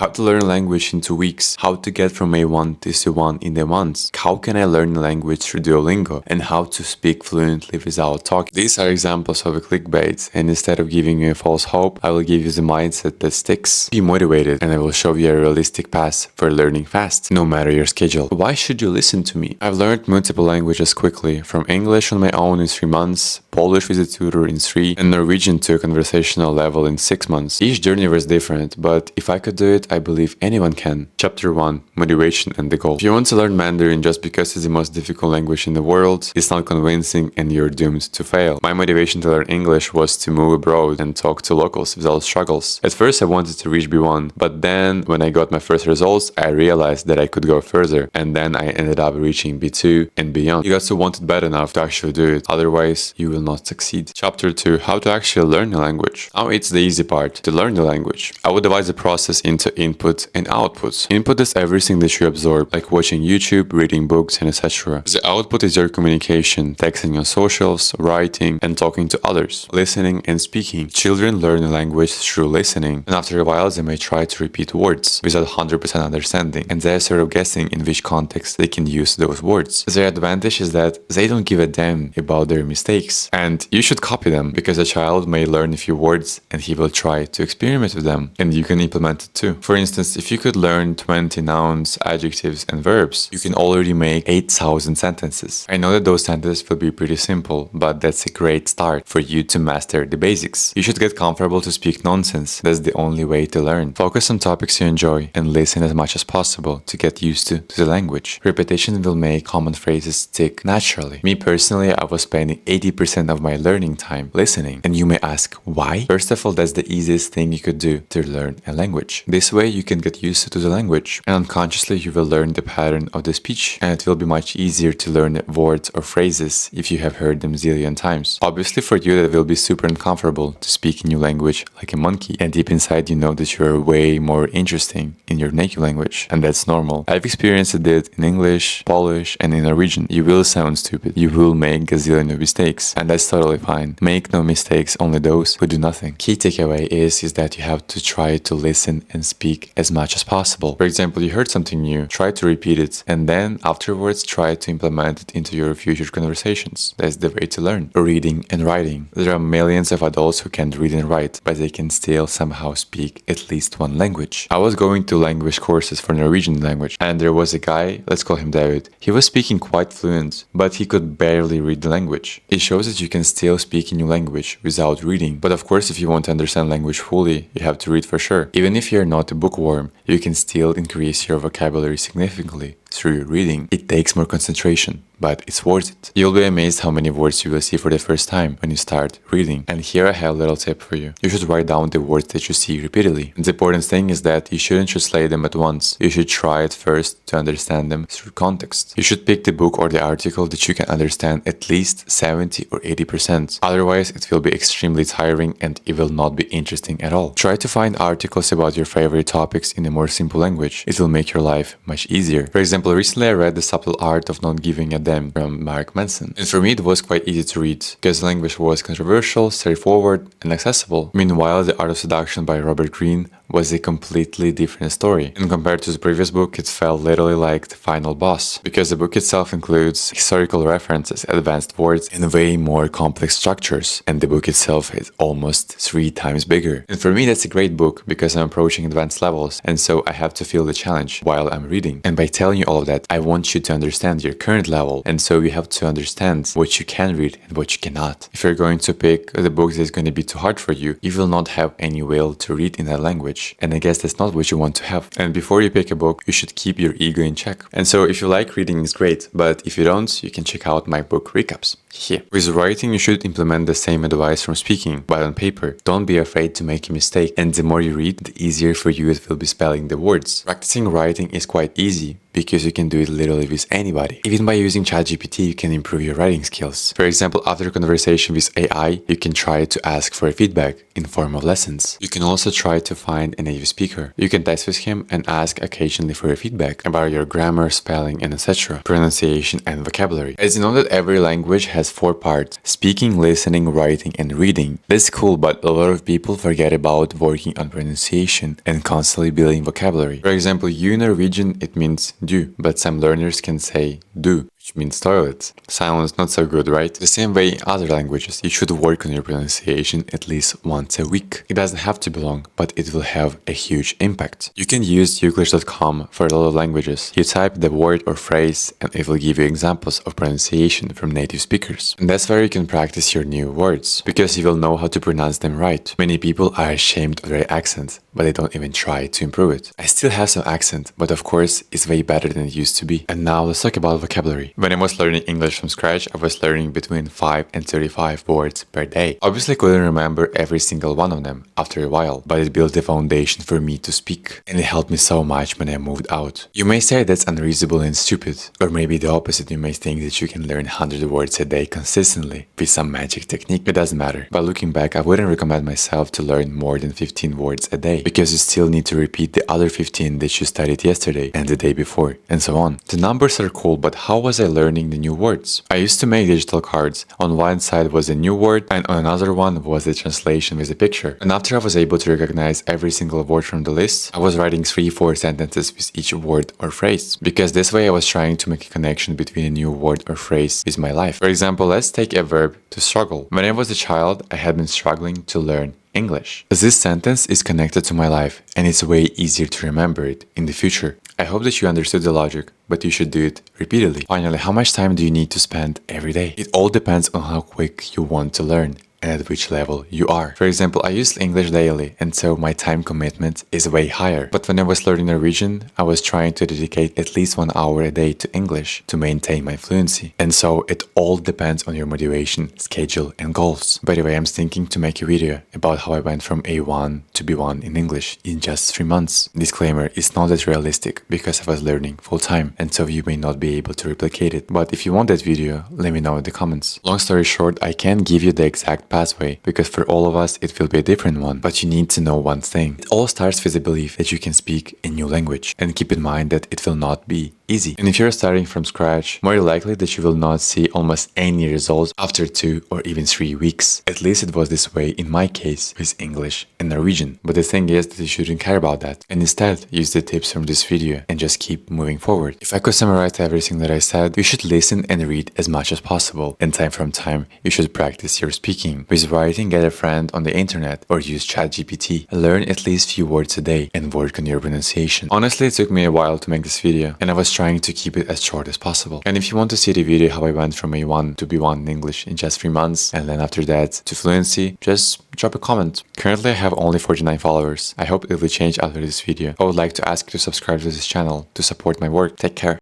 How to learn a language in 2 weeks. How to get from A1 to C1 in a month. How can I learn a language through Duolingo? And how to speak fluently without talking. These are examples of a clickbait, and instead of giving you a false hope, I will give you the mindset that sticks. Be motivated, and I will show you a realistic path for learning fast, no matter your schedule. Why should you listen to me? I've learned multiple languages quickly, from English on my own in 3 months, Polish with a tutor in 3, and Norwegian to a conversational level in 6 months. Each journey was different, but if I could do it, I believe anyone can. Chapter 1. Motivation and the goal. If you want to learn Mandarin just because it's the most difficult language in the world, it's not convincing and you're doomed to fail. My motivation to learn English was to move abroad and talk to locals without struggles. At first I wanted to reach B1, but then when I got my first results, I realized that I could go further, and then I ended up reaching B2 and beyond. You got to want it bad enough to actually do it, otherwise you will not succeed. Chapter 2. How to actually learn a language. Now it's the easy part, to learn the language. I would divide the process into input and output. Input is everything that you absorb, like watching YouTube, reading books, and etc. The output is your communication, texting on socials, writing, and talking to others, listening and speaking. Children learn a language through listening, and after a while they may try to repeat words without 100% understanding, and they're sort of guessing in which context they can use those words. Their advantage is that they don't give a damn about their mistakes, and you should copy them, because a child may learn a few words and he will try to experiment with them, and you can implement it too. For instance, if you could learn 20 nouns, adjectives, and verbs, you can already make 8,000 sentences. I know that those sentences will be pretty simple, but that's a great start for you to master the basics. You should get comfortable to speak nonsense. That's the only way to learn. Focus on topics you enjoy and listen as much as possible to get used to the language. Repetition will make common phrases stick naturally. Me personally, I was spending 80% of my learning time listening. And you may ask, why? First of all, that's the easiest thing you could do to learn a language. This way you can get used to the language, and unconsciously you will learn the pattern of the speech, and it will be much easier to learn words or phrases if you have heard them zillion times. Obviously for you that will be super uncomfortable to speak a new language like a monkey, and deep inside you know that you are way more interesting in your native language, and that's normal. I've experienced it in English, Polish, and in Norwegian. You will sound stupid, you will make gazillion of mistakes, and that's totally fine. Make no mistakes, only those who do nothing. Key takeaway is that you have to try to listen and speak as much as possible. For example, you heard something new, try to repeat it, and then afterwards try to implement it into your future conversations. That's the way to learn. Reading and writing. There are millions of adults who can't read and write, but they can still somehow speak at least one language. I was going to language courses for Norwegian language, and there was a guy, let's call him David. He was speaking quite fluent, but he could barely read the language. It shows that you can still speak a new language without reading. But of course, if you want to understand language fully, you have to read for sure. Even if you're not a bookworm, you can still increase your vocabulary significantly through your reading. It takes more concentration, but it's worth it. You'll be amazed how many words you will see for the first time when you start reading. And here I have a little tip for you. You should write down the words that you see repeatedly. And the important thing is that you shouldn't translate them at once. You should try at first to understand them through context. You should pick the book or the article that you can understand at least 70 or 80%. Otherwise, it will be extremely tiring and it will not be interesting at all. Try to find articles about your favorite topics in a more simple language. It will make your life much easier. For example, recently I read The Subtle Art of Not Giving a Damn from Mark Manson. And for me it was quite easy to read, because the language was controversial, straightforward, and accessible. Meanwhile, The Art of Seduction by Robert Greene was a completely different story. And compared to the previous book, it felt literally like the final boss, because the book itself includes historical references, advanced words, and way more complex structures. And the book itself is almost 3 times bigger. And for me, that's a great book, because I'm approaching advanced levels, and so I have to feel the challenge while I'm reading. And by telling you all of that, I want you to understand your current level, and so you have to understand what you can read and what you cannot. If you're going to pick the book that is going to be too hard for you, you will not have any will to read in that language. And I guess that's not what you want to have. And before you pick a book, you should keep your ego in check. And so if you like reading, it's great, but if you don't, you can check out my book recaps here. With writing, you should implement the same advice from speaking, but on paper. Don't be afraid to make a mistake, and the more you read, the easier for you it will be spelling the words. Practicing writing is quite easy, because you can do it literally with anybody. Even by using ChatGPT, you can improve your writing skills. For example, after a conversation with AI, you can try to ask for feedback in form of lessons. You can also try to find a native speaker. You can test with him and ask occasionally for feedback about your grammar, spelling, and etc., pronunciation and vocabulary. As you know that every language has has 4 parts: speaking, listening, writing, and reading. That's cool, but a lot of people forget about working on pronunciation and constantly building vocabulary. For example, you in Norwegian, it means du, but some learners can say du, which means toilets. Silence not so good, right? The same way other languages, you should work on your pronunciation at least once a week. It doesn't have to be long, but it will have a huge impact. You can use Youglish.com for a lot of languages. You type the word or phrase and it will give you examples of pronunciation from native speakers. And that's where you can practice your new words, because you will know how to pronounce them right. Many people are ashamed of their accent, but they don't even try to improve it. I still have some accent, but of course it's way better than it used to be. And now let's talk about vocabulary. When I was learning English from scratch, I was learning between 5 and 35 words per day. Obviously I couldn't remember every single one of them after a while, but it built the foundation for me to speak, and it helped me so much when I moved out. You may say that's unreasonable and stupid, or maybe the opposite. You may think that you can learn 100 words a day consistently with some magic technique. It doesn't matter. But looking back, I wouldn't recommend myself to learn more than 15 words a day, because you still need to repeat the other 15 that you studied yesterday and the day before, and so on. The numbers are cool, but how was I learning the new words? I used to make digital cards. On one side was a new word, and on another one was the translation with a picture. And after I was able to recognize every single word from the list, I was writing 3-4 sentences with each word or phrase, because this way I was trying to make a connection between a new word or phrase with my life. For example, let's take a verb to struggle. When I was a child, I had been struggling to learn English. This sentence is connected to my life, and it's way easier to remember it in the future. I hope that you understood the logic, but you should do it repeatedly. Finally, how much time do you need to spend every day? It all depends on how quick you want to learn and at which level you are. For example, I use English daily, and so my time commitment is way higher. But when I was learning Norwegian, I was trying to dedicate at least 1 hour a day to English to maintain my fluency. And so it all depends on your motivation, schedule, and goals. By the way, I'm thinking to make a video about how I went from A1 to B1 in English in just 3 months. Disclaimer, it's not that realistic because I was learning full time, and so you may not be able to replicate it. But if you want that video, let me know in the comments. Long story short, I can't give you the exact pathway, because for all of us it will be a different one, but you need to know one thing. It all starts with the belief that you can speak a new language, and keep in mind that it will not be easy. And if you're starting from scratch, more likely that you will not see almost any results after 2 or even 3 weeks. At least it was this way in my case with English and Norwegian. But the thing is that you shouldn't care about that, and instead use the tips from this video and just keep moving forward. If I could summarize everything that I said, you should listen and read as much as possible, and time from time you should practice your speaking. With writing, get a friend on the internet or use ChatGPT. Learn at least few words a day and work on your pronunciation. Honestly, it took me a while to make this video, and I was trying to keep it as short as possible. And if you want to see the video how I went from A1 to B1 in English in just 3 months, and then after that to fluency, just drop a comment. Currently I have only 49 followers. I hope it will change after this video. I would like to ask you to subscribe to this channel to support my work. Take care.